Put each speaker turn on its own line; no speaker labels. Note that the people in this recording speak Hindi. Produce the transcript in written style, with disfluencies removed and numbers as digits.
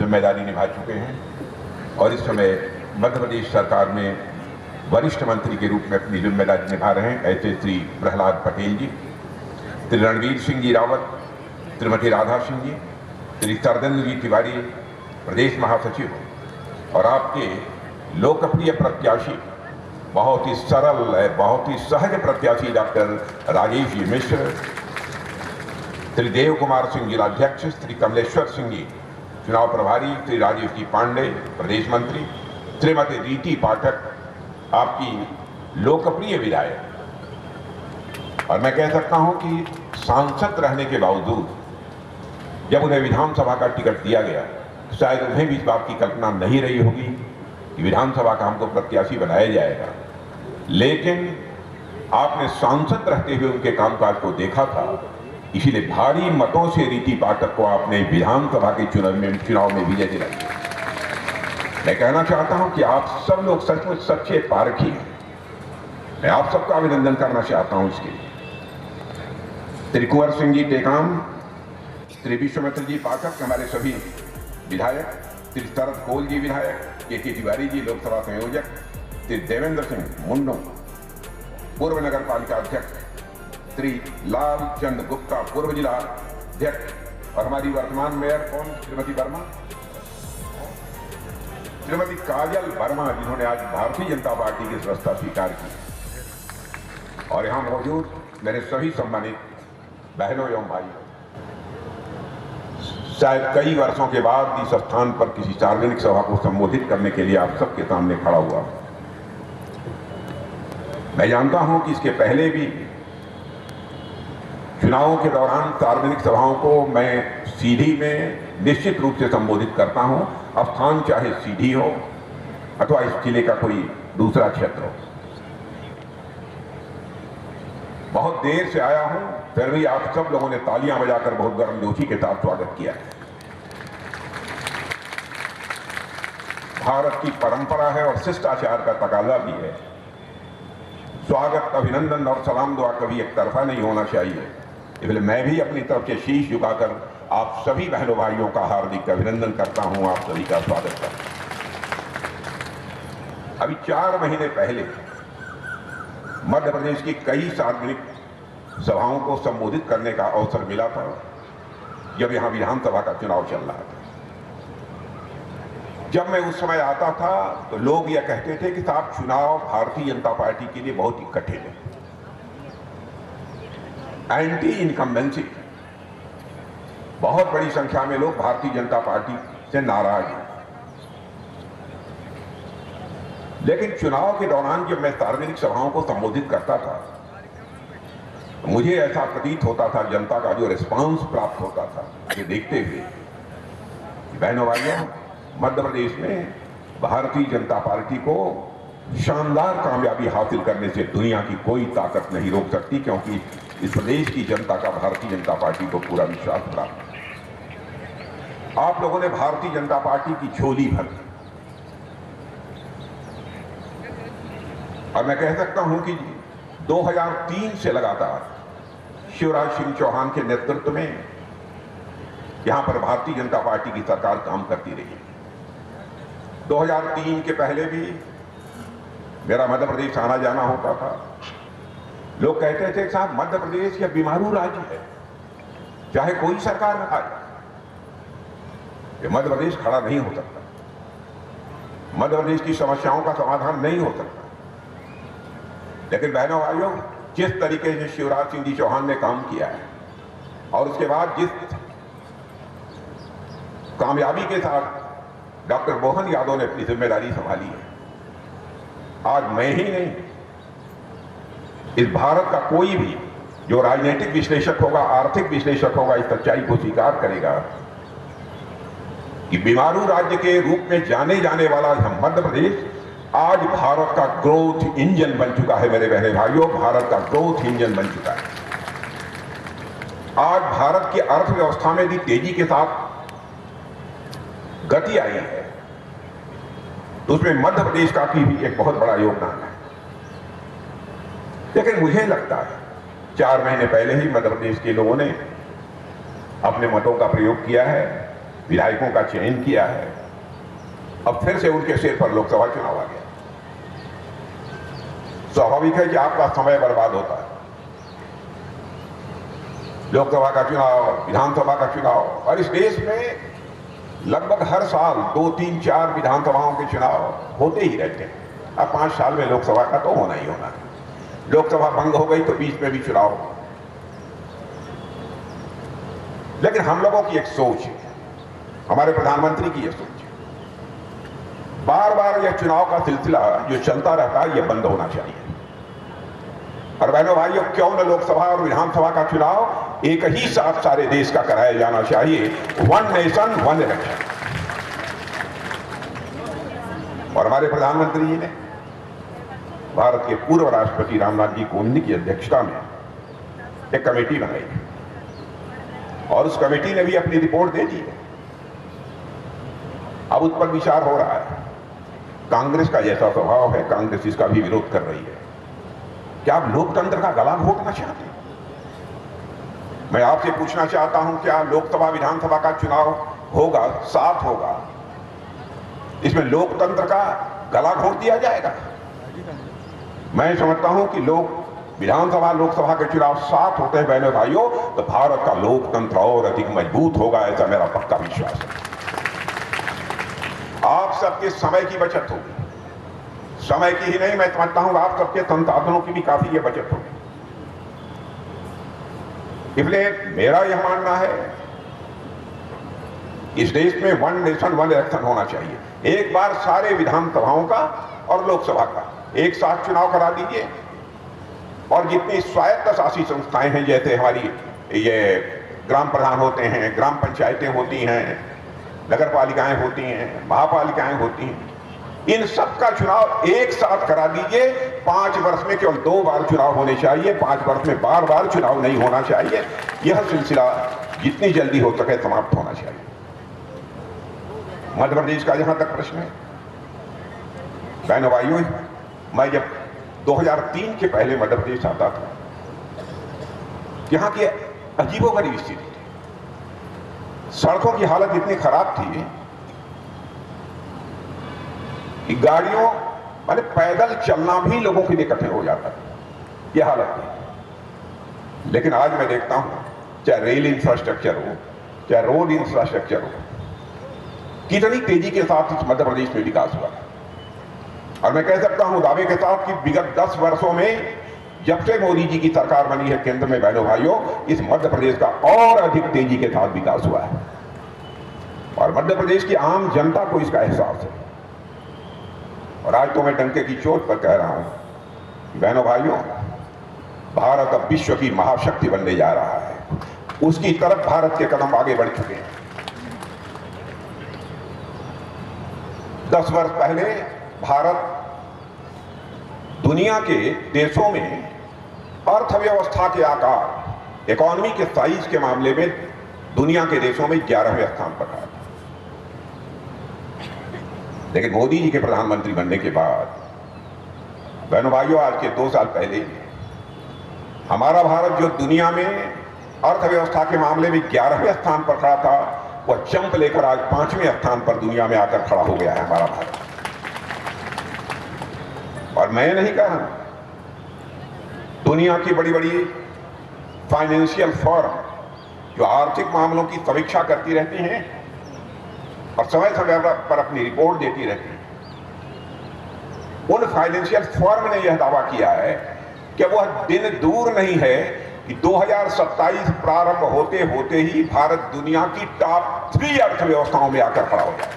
जिम्मेदारी निभा चुके हैं और इस समय मध्य प्रदेश सरकार में वरिष्ठ मंत्री के रूप में अपनी जिम्मेदारी निभा रहे हैं ऐसे श्री प्रहलाद पटेल जी, श्री रणवीर सिंह जी रावत, श्रीमती राधा सिंह जी, श्री सरदेंद्र जी तिवारी प्रदेश महासचिव और आपके लोकप्रिय प्रत्याशी, बहुत ही सरल है, बहुत ही सहज प्रत्याशी डॉक्टर राजेश जी मिश्र, श्री देव कुमार सिंह जिलाध्यक्ष, श्री कमलेश्वर सिंह जी चुनाव प्रभारी, श्री राजेश जी पांडे प्रदेश मंत्री, श्रीमती रीति पाठक आपकी लोकप्रिय विधायक, और मैं कह सकता हूं कि सांसद रहने के बावजूद जब उन्हें विधानसभा का टिकट दिया गया शायद उन्हें भी इस बात की कल्पना नहीं रही होगी कि विधानसभा का हमको प्रत्याशी बनाया जाएगा, लेकिन आपने सांसद रहते हुए उनके कामकाज को देखा था, इसीलिए भारी मतों से रीति पाठक को आपने विधानसभा के चुनाव में विजय दिलाई। मैं कहना चाहता हूं कि आप सब लोग सचमुच सच्चे पारखी हैं। मैं आप सबका अभिनंदन करना चाहता हूं इसके लिए। श्री कुंवर सिंह जी टेकाम, श्री विश्वमित्र जी पाठक हमारे सभी विधायक, श्री शरद कोल जी विधायक, के तिवारी जी लोकसभा संयोजक, श्री देवेंद्र सिंह मुंडो पूर्व नगर पालिका अध्यक्ष, श्री लाल चंद गुप्ता पूर्व जिला अध्यक्ष और हमारी वर्तमान मेयर कौन, श्रीमती वर्मा, श्रीमती काजल वर्मा जिन्होंने आज भारतीय जनता पार्टी की सदस्यता स्वीकार की, और यहां मौजूद मेरे सभी सम्मानित बहनों एवं भाइयों, शायद कई वर्षों के बाद इस स्थान पर किसी सार्वजनिक सभा को संबोधित करने के लिए आप सबके सामने खड़ा हुआ। मैं जानता हूं कि इसके पहले भी चुनावों के दौरान सार्वजनिक सभाओं को मैं सीधी में निश्चित रूप से संबोधित करता हूं, अब स्थान चाहे सीधी हो अथवा इस जिले का कोई दूसरा क्षेत्र हो। बहुत देर से आया हूं, फिर भी आप सब लोगों ने तालियां बजाकर बहुत गर्मजोशी के साथ स्वागत किया है। भारत की परंपरा है और शिष्टाचार का तकाजा भी है। स्वागत, अभिनंदन और सलाम दुआ कभी एक तरफा नहीं होना चाहिए, इसलिए मैं भी अपनी तरफ से शीश झुकाकर आप सभी बहनों भाइयों का हार्दिक अभिनंदन करता हूं, आप सभी का स्वागत करता हूं। अभी 4 महीने पहले मध्य प्रदेश की कई सार्वजनिक सभाओं को संबोधित करने का अवसर मिला था जब यहां विधानसभा का चुनाव चल रहा था। जब मैं उस समय आता था तो लोग यह कहते थे कि साहब चुनाव भारतीय जनता पार्टी के लिए बहुत ही कठिन है, एंटी इनकम्बेंसी, बहुत बड़ी संख्या में लोग भारतीय जनता पार्टी से नाराज हैं। लेकिन चुनाव के दौरान जब मैं सार्वजनिक सभाओं को संबोधित करता था तो मुझे ऐसा प्रतीत होता था, जनता का जो रिस्पांस प्राप्त होता था, ये देखते हुए बहनों भाइयों, मध्य प्रदेश में भारतीय जनता पार्टी को शानदार कामयाबी हासिल करने से दुनिया की कोई ताकत नहीं रोक सकती, क्योंकि इस प्रदेश की जनता का भारतीय जनता पार्टी को पूरा विश्वास प्राप्त है। आप लोगों ने भारतीय जनता पार्टी की झोली भर, और मैं कह सकता हूं कि 2003 से लगातार शिवराज सिंह चौहान के नेतृत्व में यहां पर भारतीय जनता पार्टी की सरकार काम करती रही। 2003 के पहले भी मेरा मध्य प्रदेश आना जाना होता था। लोग कहते थे साहब मध्य प्रदेश यह बीमारू राज्य है, चाहे कोई सरकार में आए, ये मध्य प्रदेश खड़ा नहीं हो सकता, मध्य प्रदेश की समस्याओं का समाधान नहीं हो सकता। लेकिन बहनों भाइयों, जिस तरीके से शिवराज सिंह जी चौहान ने काम किया है और उसके बाद जिस कामयाबी के साथ डॉक्टर मोहन यादव ने अपनी जिम्मेदारी संभाली है, आज मैं ही नहीं, इस भारत का कोई भी जो राजनीतिक विश्लेषक होगा, आर्थिक विश्लेषक होगा, इस सच्चाई को स्वीकार करेगा कि बीमारू राज्य के रूप में जाने जाने वाला हम मध्य प्रदेश आज भारत का ग्रोथ इंजन बन चुका है। मेरे बहने भाइयों, भारत का ग्रोथ इंजन बन चुका है। आज भारत की अर्थव्यवस्था में भी तेजी के साथ गति आई है, तो उसमें मध्य प्रदेश का भी एक बहुत बड़ा योगदान है। लेकिन मुझे लगता है 4 महीने पहले ही मध्य प्रदेश के लोगों ने अपने मतों का प्रयोग किया है विधायकों का चयन किया है। अब फिर से उनके सिर पर लोकसभा चुनाव आ गया। स्वाभाविक है कि आपका समय बर्बाद होता है। लोकसभा का चुनाव, विधानसभा का चुनाव, और इस देश में लगभग हर साल 2, 3, 4 विधानसभाओं के चुनाव होते ही रहते हैं। अब 5 साल में लोकसभा का तो होना ही होना है। लोकसभा भंग हो गई तो बीच में भी चुनाव हो। लेकिन हम लोगों की एक सोच है, हमारे प्रधानमंत्री की यह सोच है, बार बार यह चुनाव का सिलसिला जो चलता रहता है यह बंद होना चाहिए। और बहनों भाइयों, क्यों न लोकसभा और विधानसभा का चुनाव एक ही साथ सारे देश का कराया जाना चाहिए। 1 नेशन 1 इलेक्शन। और हमारे प्रधानमंत्री जी ने भारत के पूर्व राष्ट्रपति रामनाथ जी कोविंद की अध्यक्षता में एक कमेटी बनाई और उस कमेटी ने भी अपनी रिपोर्ट दे दी है। अब उस पर विचार हो रहा है। कांग्रेस का जैसा स्वभाव है, कांग्रेस इसका भी विरोध कर रही है। क्या आप लोकतंत्र का गला घोटना चाहते हैं? मैं आपसे पूछना चाहता हूं, क्या लोकसभा विधानसभा का चुनाव होगा, साथ होगा, इसमें लोकतंत्र का गला घोट दिया जाएगा? मैं समझता हूं कि विधानसभा लोकसभा के चुनाव साथ होते हैं बहनों भाइयों, तो भारत का लोकतंत्र और अधिक मजबूत होगा, ऐसा मेरा पक्का विश्वास है। आप सबके समय की बचत होगी, समय की ही नहीं, मैं समझता हूं आप सबके संसाधनों की भी काफी ये बचत होगी। इसलिए मेरा यह मानना है, इस देश में 1 नेशन 1 इलेक्शन होना चाहिए। एक बार सारे विधानसभाओं का और लोकसभा का एक साथ चुनाव करा दीजिए, और जितनी स्वायत्त शासी संस्थाएं हैं, जैसे हमारी ये ग्राम प्रधान होते हैं, ग्राम पंचायतें होती हैं, नगर पालिकाएं होती हैं, महापालिकाएं होती हैं, इन सब का चुनाव एक साथ करा दीजिए। 5 वर्ष में केवल 2 बार चुनाव होने चाहिए, 5 वर्ष में बार बार चुनाव नहीं होना चाहिए। यह सिलसिला जितनी जल्दी हो सके समाप्त होना चाहिए। मध्य प्रदेश का जहां तक प्रश्न है, बहनों भाइयों, मैं जब 2003 के पहले मध्य प्रदेश आता था, यहां की अजीबोगरीब स्थिति थी। सड़कों की हालत इतनी खराब थी कि गाड़ियों माने पैदल चलना भी लोगों के लिए कठिन हो जाता है, यह हालत थी। लेकिन आज मैं देखता हूं, चाहे रेल इंफ्रास्ट्रक्चर हो, चाहे रोड इंफ्रास्ट्रक्चर हो, कितनी तेजी के साथ इस मध्य प्रदेश में विकास हुआ। और मैं कह सकता हूं दावे के साथ कि विगत 10 वर्षों में, जब से मोदी जी की सरकार बनी है केंद्र में, बहनों भाइयों, इस मध्य प्रदेश का और अधिक तेजी के साथ विकास हुआ है। और मध्य प्रदेश की आम जनता को इसका एहसास है। और आज तो मैं डंके की चोट पर कह रहा हूं, बहनों भाइयों, भारत अब विश्व की महाशक्ति बनने जा रहा है। उसकी तरफ भारत के कदम आगे बढ़ चुके हैं। 10 वर्ष पहले भारत दुनिया के देशों में अर्थव्यवस्था के आकार, इकोनॉमी के साइज के मामले में दुनिया के देशों में 11वें स्थान पर था। लेकिन मोदी जी के प्रधानमंत्री बनने के बाद, बहनों भाइयों, आज के 2 साल पहले हमारा भारत जो दुनिया में अर्थव्यवस्था के मामले में 11वें स्थान पर खड़ा था, वह जंप लेकर आज 5वें स्थान पर दुनिया में आकर खड़ा हो गया है हमारा भारत। और मैं नहीं कह रहा, दुनिया की बड़ी बड़ी फाइनेंशियल फर्म जो आर्थिक मामलों की समीक्षा करती रहती हैं और समय समय पर अपनी रिपोर्ट देती रहती हैं, उन फाइनेंशियल फर्म ने यह दावा किया है कि वह दिन दूर नहीं है कि 2027 प्रारंभ होते होते ही भारत दुनिया की टॉप 3 अर्थव्यवस्थाओं में आकर खड़ा हो जाए।